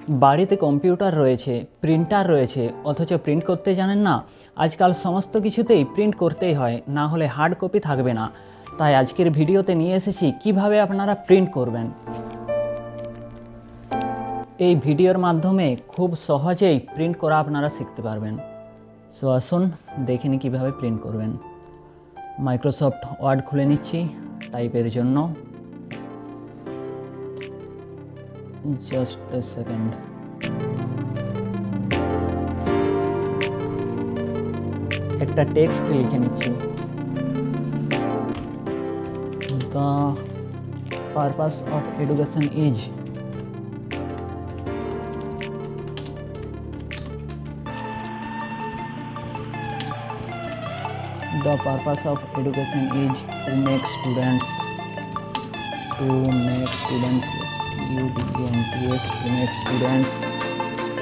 বাড়িতে কম্পিউটার রয়েছে, প্রিন্টার রয়েছে, অথচ প্রিন্ট করতে জানেন না। আজকাল সমস্ত কিছুতেই প্রিন্ট করতেই হয়, না হলে হার্ড কপি থাকবে না। তাই আজকের ভিডিওতে নিয়ে এসেছি কিভাবে আপনারা প্রিন্ট করবেন। এই ভিডিওর মাধ্যমে খুব সহজেই প্রিন্ট করা আপনারা শিখতে পারবেন। সো আসুন দেখে নিই কীভাবে প্রিন্ট করবেন। মাইক্রোসফট ওয়ার্ড খুলে নিচ্ছি টাইপের জন্য। Just a second. একটা টেক্সট লিখে নিচ্ছি। The purpose of education is, the purpose of education is to make students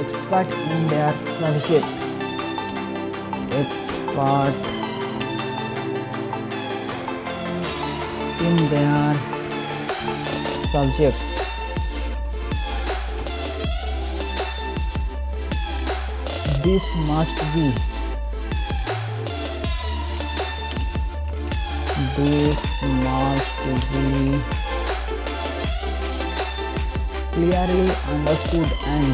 expert in their subject, This must be clearly understood and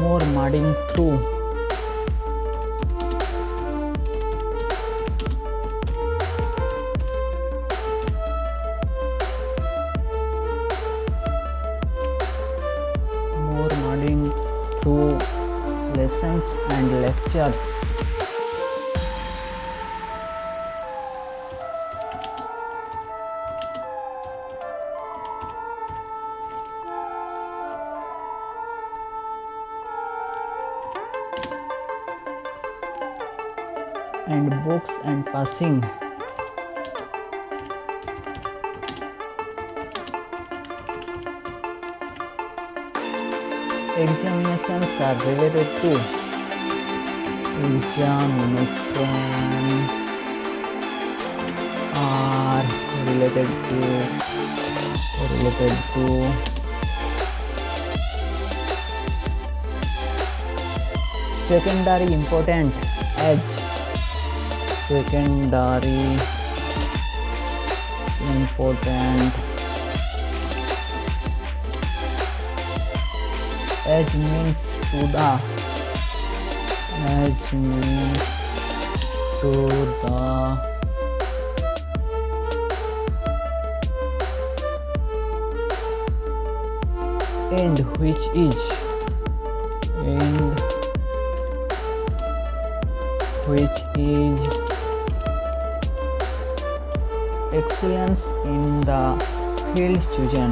more mudding through lessons and lectures. And books and passing. Examinations are related to secondary important age, age means to the end, which is excellence in the field chosen.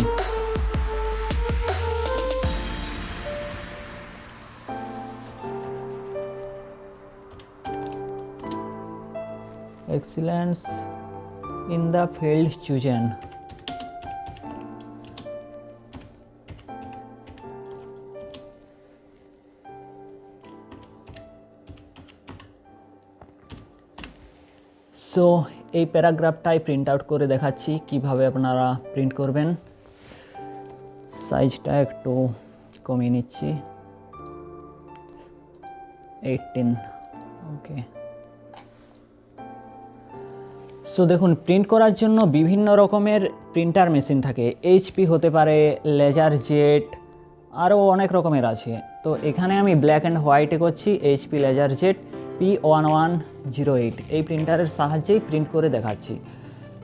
Excellence in the field chosen. So এই প্যারাগ্রাফটাই print out করে দেখাচ্ছি কিভাবে আপনারা print করবেন। সাইজটা একটু কমিয়ে নিচ্ছি, 18। ওকে। সো দেখুন, প্রিন্ট করার জন্য বিভিন্ন রকমের প্রিন্টার মেশিন থাকে। এইচপি হতে পারে, লেজার জেট, আরও অনেক রকমের আছে। তো এখানে আমি ব্ল্যাক অ্যান্ড হোয়াইটে করছি, এইচপি লেজার জেট P1108। এই প্রিন্টারের সাহায্যেই প্রিন্ট করে দেখাচ্ছি।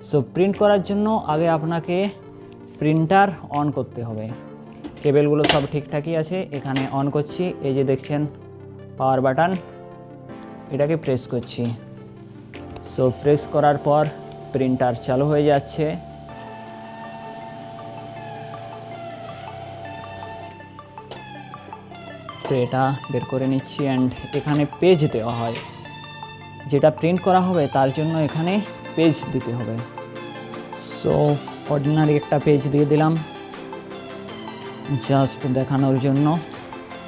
সো প্রিন্ট করার জন্য আগে আপনাকে প্রিন্টার অন করতে হবে। কেবেলগুলো সব ঠিকঠাকই আছে। এখানে অন করছি, এই যে দেখছেন পাওয়ার বাটন, এটাকে প্রেস করছি। সো প্রেস করার পর প্রিন্টার চালু হয়ে যাচ্ছে। এটা বের করে নিচ্ছি অ্যান্ড এখানে পেজ দেওয়া হয়। যেটা প্রিন্ট করা হবে তার জন্য এখানে পেজ দিতে হবে। সো অর্ডিনারি একটা পেজ দিয়ে দিলাম জাস্ট দেখানোর জন্য।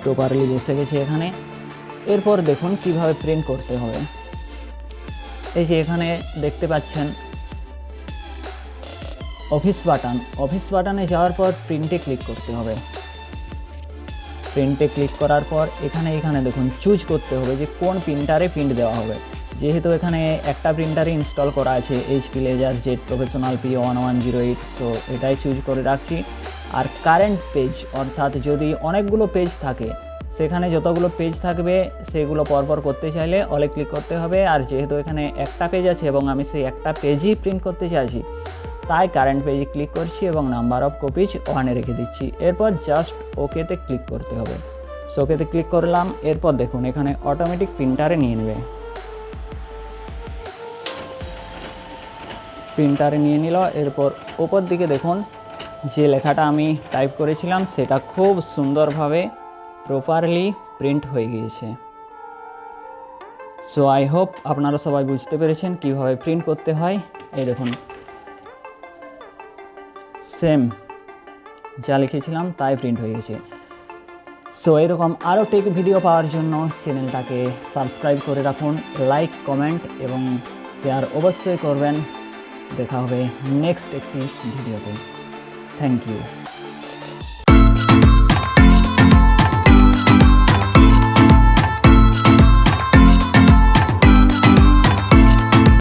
প্রপারলি বসে গেছে এখানে। এরপর দেখুন কিভাবে প্রিন্ট করতে হবে। এই যে এখানে দেখতে পাচ্ছেন অফিস বাটনে যাওয়ার পর প্রিন্টে ক্লিক করতে হবে। প্রিন্টে ক্লিক করার পর এখানে দেখুন চুজ করতে হবে যে কোন প্রিন্টারে প্রিন্ট দেওয়া হবে। যেহেতু এখানে একটা প্রিন্টারে ইনস্টল করা আছে HP laser jet professional P1108, so এটাই চুজ করে রাখছি। আর কারেন্ট পেজ, অর্থাৎ যদি অনেকগুলো পেজ থাকে সেখানে যতগুলো পেজ থাকবে সেগুলো পরপর করতে চাইলে অলে ক্লিক করতে হবে। আর যেহেতু এখানে একটা পেজ আছে এবং আমি সেই একটা পেজই প্রিন্ট করতে চাইছি, তাই কারেন্ট পেজে ক্লিক করছি এবং নাম্বার অফ কপিজ 1-এ রেখে দিচ্ছি। এরপর জাস্ট ওকেতে ক্লিক করতে হবে। সো ওকেতে ক্লিক করলাম। এরপর দেখুন এখানে অটোমেটিক প্রিন্টারে নিয়ে নেবে। প্রিন্টারে নিয়ে নিল। এরপর ওপর দিকে দেখুন যে লেখাটা আমি টাইপ করেছিলাম সেটা খুব সুন্দরভাবে প্রপারলি প্রিন্ট হয়ে গিয়েছে। সো আই হোপ আপনারা সবাই বুঝতে পেরেছেন কিভাবে প্রিন্ট করতে হয়। এই দেখুন সেম যা লিখেছিলাম তাই প্রিন্ট হয়ে গেছে। সো এরকম আরও টেক ভিডিও পাওয়ার জন্য চ্যানেলটাকে সাবস্ক্রাইব করে রাখুন, লাইক, কমেন্ট এবং শেয়ার অবশ্যই করবেন। দেখা হবে নেক্সট একটি ভিডিওতে। Thank you.